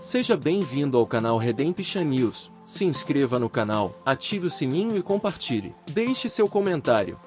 Seja bem-vindo ao canal Redemption News. Se inscreva no canal, ative o sininho e compartilhe. Deixe seu comentário.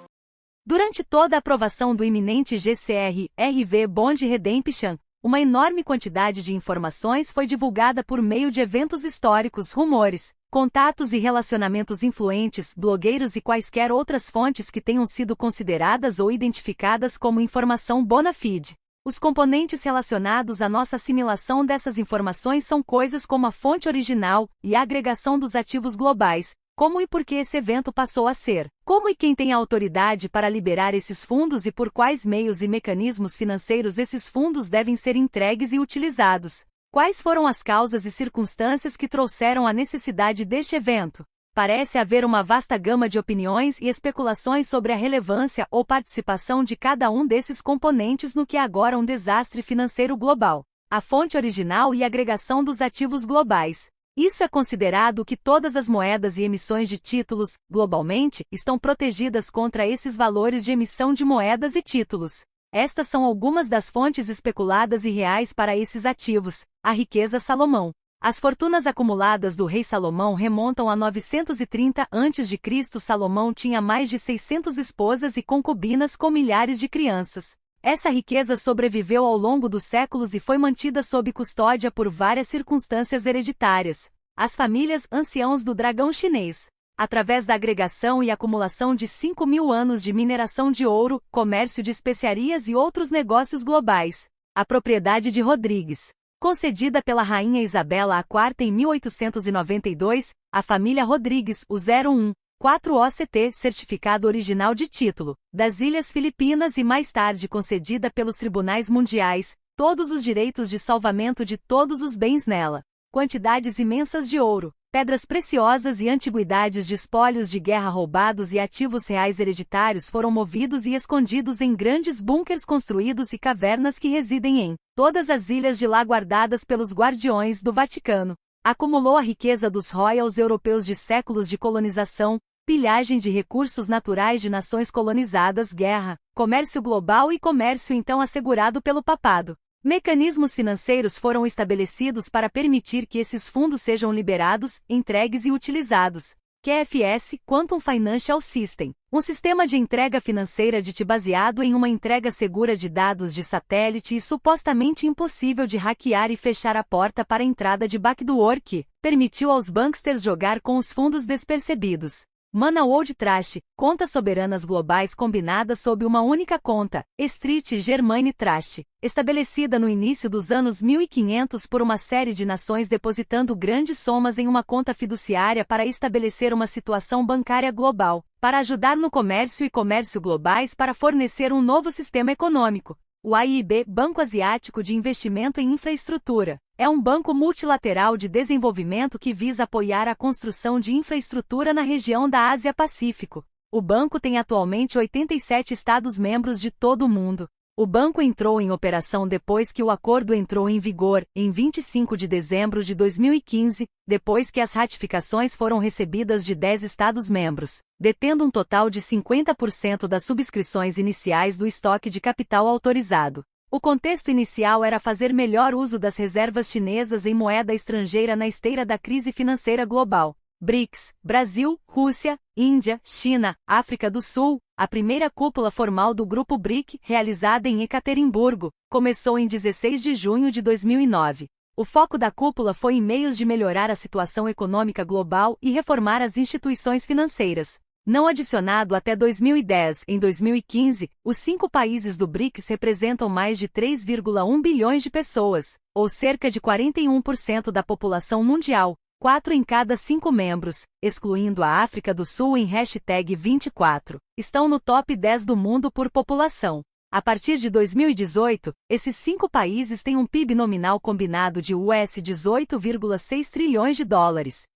Durante toda a aprovação do iminente GCR-RV Bond Redemption, uma enorme quantidade de informações foi divulgada por meio de eventos históricos, rumores, contatos e relacionamentos influentes, blogueiros e quaisquer outras fontes que tenham sido consideradas ou identificadas como informação bona fide. Os componentes relacionados à nossa assimilação dessas informações são coisas como a fonte original e a agregação dos ativos globais, como e por que esse evento passou a ser, como e quem tem a autoridade para liberar esses fundos e por quais meios e mecanismos financeiros esses fundos devem ser entregues e utilizados. Quais foram as causas e circunstâncias que trouxeram a necessidade deste evento? Parece haver uma vasta gama de opiniões e especulações sobre a relevância ou participação de cada um desses componentes no que é agora um desastre financeiro global. A fonte original e agregação dos ativos globais. Isso é considerado que todas as moedas e emissões de títulos, globalmente, estão protegidas contra esses valores de emissão de moedas e títulos. Estas são algumas das fontes especuladas e reais para esses ativos. A riqueza Salomão. As fortunas acumuladas do rei Salomão remontam a 930 a.C. Salomão tinha mais de 600 esposas e concubinas com milhares de crianças. Essa riqueza sobreviveu ao longo dos séculos e foi mantida sob custódia por várias circunstâncias hereditárias. As famílias anciãos do dragão chinês. Através da agregação e acumulação de 5.000 anos de mineração de ouro, comércio de especiarias e outros negócios globais. A propriedade de Rodrigues. Concedida pela Rainha Isabela IV em 1892, a família Rodrigues, o 01, 4 OCT, certificado original de título, das Ilhas Filipinas e mais tarde concedida pelos tribunais mundiais, todos os direitos de salvamento de todos os bens nela. Quantidades imensas de ouro, pedras preciosas e antiguidades de espólios de guerra roubados e ativos reais hereditários foram movidos e escondidos em grandes bunkers construídos e cavernas que residem em todas as ilhas de lá guardadas pelos guardiões do Vaticano. Acumulou a riqueza dos royals europeus de séculos de colonização, pilhagem de recursos naturais de nações colonizadas, guerra, comércio global e comércio então assegurado pelo papado. Mecanismos financeiros foram estabelecidos para permitir que esses fundos sejam liberados, entregues e utilizados. QFS, Quantum Financial System, um sistema de entrega financeira baseado em uma entrega segura de dados de satélite e supostamente impossível de hackear e fechar a porta para a entrada de backdoor que permitiu aos banksters jogar com os fundos despercebidos. Mana World Trust, contas soberanas globais combinadas sob uma única conta, Street Germain Trust, estabelecida no início dos anos 1500 por uma série de nações depositando grandes somas em uma conta fiduciária para estabelecer uma situação bancária global, para ajudar no comércio e comércio globais para fornecer um novo sistema econômico. O AIIB, Banco Asiático de Investimento em Infraestrutura, é um banco multilateral de desenvolvimento que visa apoiar a construção de infraestrutura na região da Ásia-Pacífico. O banco tem atualmente 87 Estados-membros de todo o mundo. O banco entrou em operação depois que o acordo entrou em vigor, em 25 de dezembro de 2015, depois que as ratificações foram recebidas de 10 Estados-membros, detendo um total de 50% das subscrições iniciais do estoque de capital autorizado. O contexto inicial era fazer melhor uso das reservas chinesas em moeda estrangeira na esteira da crise financeira global. BRICS, Brasil, Rússia, Índia, China, África do Sul. A primeira cúpula formal do Grupo BRIC, realizada em Ekaterimburgo, começou em 16 de junho de 2009. O foco da cúpula foi em meios de melhorar a situação econômica global e reformar as instituições financeiras. Não adicionado até 2010, em 2015, os 5 países do BRICS representam mais de 3,1 bilhões de pessoas, ou cerca de 41% da população mundial, 4 em cada 5 membros, excluindo a África do Sul em #24, estão no top 10 do mundo por população. A partir de 2018, esses 5 países têm um PIB nominal combinado de US$ 18,6 trilhões,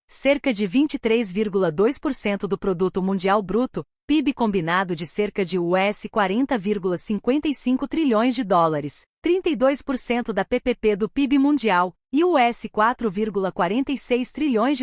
cerca de 23,2% do produto mundial bruto, PIB combinado de cerca de US$ 40,55 trilhões, 32% da PPP do PIB mundial, e US$ 4,46 trilhões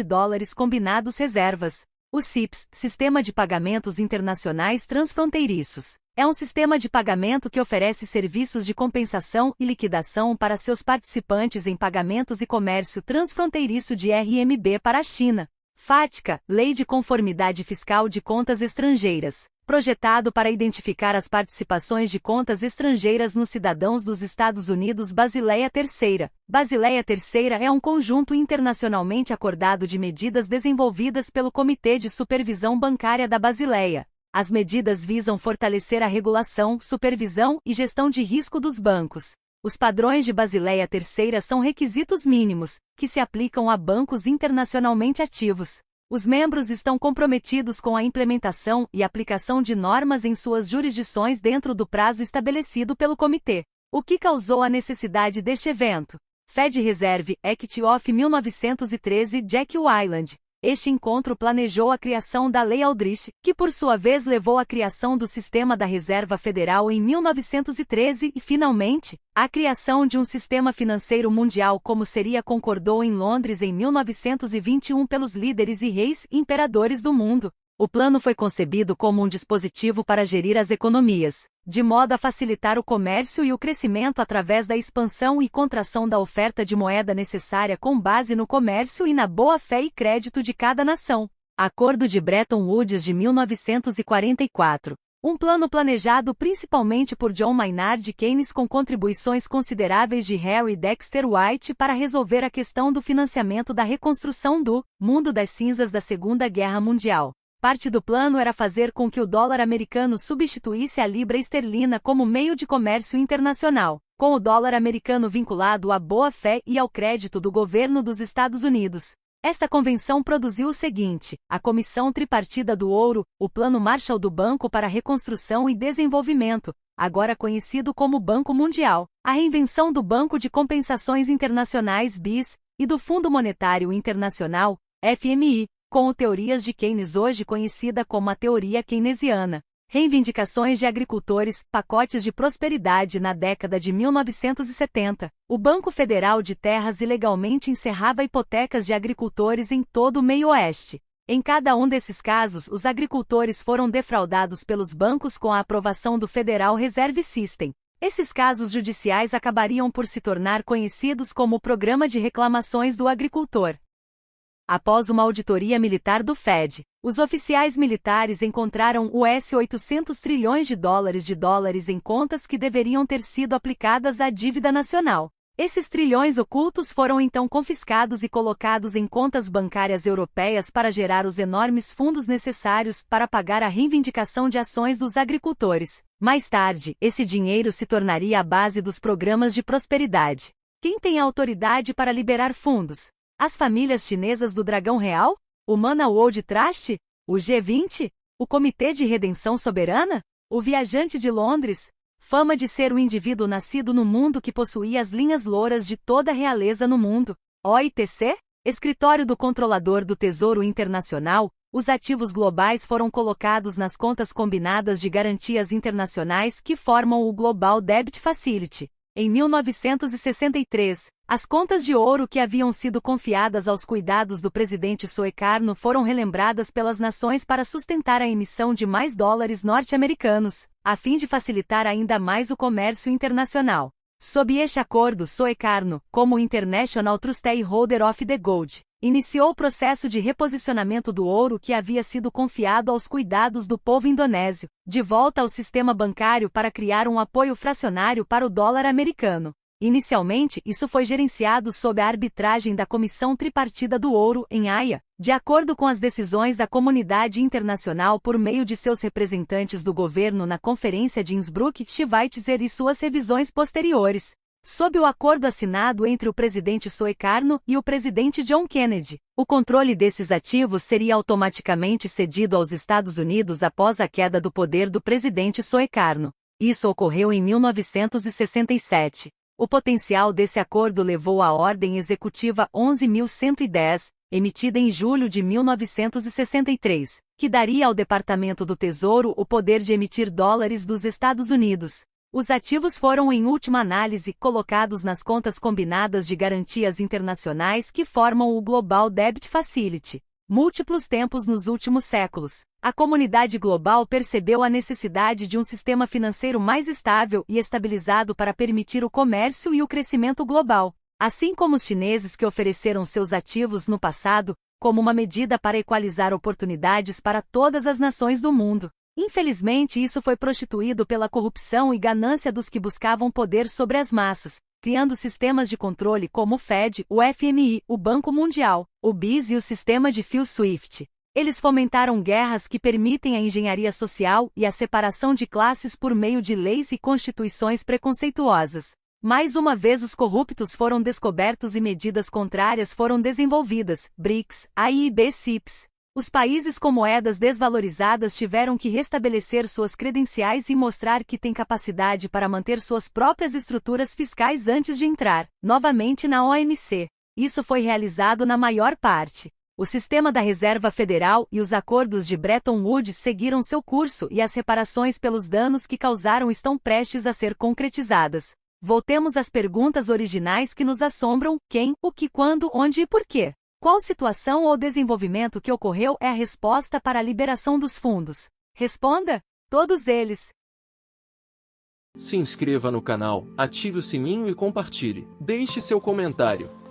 combinados reservas. O CIPS, Sistema de Pagamentos Internacionais Transfronteiriços, é um sistema de pagamento que oferece serviços de compensação e liquidação para seus participantes em pagamentos e comércio transfronteiriço de RMB para a China. FATCA, Lei de Conformidade Fiscal de Contas Estrangeiras, projetado para identificar as participações de contas estrangeiras nos cidadãos dos Estados Unidos. Basileia Terceira. Basileia Terceira é um conjunto internacionalmente acordado de medidas desenvolvidas pelo Comitê de Supervisão Bancária da Basileia. As medidas visam fortalecer a regulação, supervisão e gestão de risco dos bancos. Os padrões de Basileia Terceira são requisitos mínimos, que se aplicam a bancos internacionalmente ativos. Os membros estão comprometidos com a implementação e aplicação de normas em suas jurisdições dentro do prazo estabelecido pelo comitê. O que causou a necessidade deste evento? Fed Reserve Act of 1913 Jekyll Island. Este encontro planejou a criação da Lei Aldrich, que por sua vez levou à criação do Sistema da Reserva Federal em 1913 e, finalmente, a criação de um sistema financeiro mundial como seria concordou em Londres em 1921 pelos líderes e reis e imperadores do mundo. O plano foi concebido como um dispositivo para gerir as economias, de modo a facilitar o comércio e o crescimento através da expansão e contração da oferta de moeda necessária com base no comércio e na boa-fé e crédito de cada nação. Acordo de Bretton Woods de 1944. Um plano planejado principalmente por John Maynard Keynes com contribuições consideráveis de Harry Dexter White para resolver a questão do financiamento da reconstrução do mundo das cinzas da Segunda Guerra Mundial. Parte do plano era fazer com que o dólar americano substituísse a libra esterlina como meio de comércio internacional, com o dólar americano vinculado à boa-fé e ao crédito do governo dos Estados Unidos. Esta convenção produziu o seguinte: a Comissão Tripartida do Ouro, o Plano Marshall do Banco para Reconstrução e Desenvolvimento, agora conhecido como Banco Mundial, a reinvenção do Banco de Compensações Internacionais BIS, e do Fundo Monetário Internacional, FMI, com teorias de Keynes hoje conhecida como a teoria keynesiana. Reivindicações de agricultores, pacotes de prosperidade na década de 1970. O Banco Federal de Terras ilegalmente encerrava hipotecas de agricultores em todo o meio-oeste. Em cada um desses casos, os agricultores foram defraudados pelos bancos com a aprovação do Federal Reserve System. Esses casos judiciais acabariam por se tornar conhecidos como o Programa de Reclamações do Agricultor. Após uma auditoria militar do Fed, os oficiais militares encontraram US 800 trilhões de dólares em contas que deveriam ter sido aplicadas à dívida nacional. Esses trilhões ocultos foram então confiscados e colocados em contas bancárias europeias para gerar os enormes fundos necessários para pagar a reivindicação de ações dos agricultores. Mais tarde, esse dinheiro se tornaria a base dos programas de prosperidade. Quem tem a autoridade para liberar fundos? As famílias chinesas do Dragão Real? O Mana World Trust? O G20? O Comitê de Redenção Soberana? O Viajante de Londres? Fama de ser o indivíduo nascido no mundo que possuía as linhas louras de toda a realeza no mundo. OITC? Escritório do Controlador do Tesouro Internacional, os ativos globais foram colocados nas contas combinadas de garantias internacionais que formam o Global Debt Facility. Em 1963, as contas de ouro que haviam sido confiadas aos cuidados do presidente Suekarno foram relembradas pelas nações para sustentar a emissão de mais dólares norte-americanos, a fim de facilitar ainda mais o comércio internacional. Sob este acordo, Suekarno, como International Trustee Holder of the Gold, iniciou o processo de reposicionamento do ouro que havia sido confiado aos cuidados do povo indonésio, de volta ao sistema bancário para criar um apoio fracionário para o dólar americano. Inicialmente, isso foi gerenciado sob a arbitragem da Comissão Tripartida do Ouro, em Haia, de acordo com as decisões da comunidade internacional por meio de seus representantes do governo na Conferência de Innsbruck, Schweitzer e suas revisões posteriores. Sob o acordo assinado entre o presidente Suekarno e o presidente John Kennedy, o controle desses ativos seria automaticamente cedido aos Estados Unidos após a queda do poder do presidente Suekarno. Isso ocorreu em 1967. O potencial desse acordo levou à Ordem Executiva 11.110, emitida em julho de 1963, que daria ao Departamento do Tesouro o poder de emitir dólares dos Estados Unidos. Os ativos foram, em última análise, colocados nas contas combinadas de garantias internacionais que formam o Global Debt Facility. múltiplos tempos nos últimos séculos. A comunidade global percebeu a necessidade de um sistema financeiro mais estável e estabilizado para permitir o comércio e o crescimento global. Assim como os chineses que ofereceram seus ativos no passado, como uma medida para equalizar oportunidades para todas as nações do mundo. Infelizmente, isso foi prostituído pela corrupção e ganância dos que buscavam poder sobre as massas, criando sistemas de controle como o Fed, o FMI, o Banco Mundial, o BIS e o sistema de fio SWIFT. Eles fomentaram guerras que permitem a engenharia social e a separação de classes por meio de leis e constituições preconceituosas. Mais uma vez os corruptos foram descobertos e medidas contrárias foram desenvolvidas, BRICS, AI e BCIPS. Os países com moedas desvalorizadas tiveram que restabelecer suas credenciais e mostrar que têm capacidade para manter suas próprias estruturas fiscais antes de entrar, novamente na OMC. Isso foi realizado na maior parte. O sistema da Reserva Federal e os acordos de Bretton Woods seguiram seu curso e as reparações pelos danos que causaram estão prestes a ser concretizadas. Voltemos às perguntas originais que nos assombram: quem, o que, quando, onde e por quê? Qual situação ou desenvolvimento que ocorreu é a resposta para a liberação dos fundos? Responda! Todos eles. Se inscreva no canal, ative o sininho e compartilhe. Deixe seu comentário.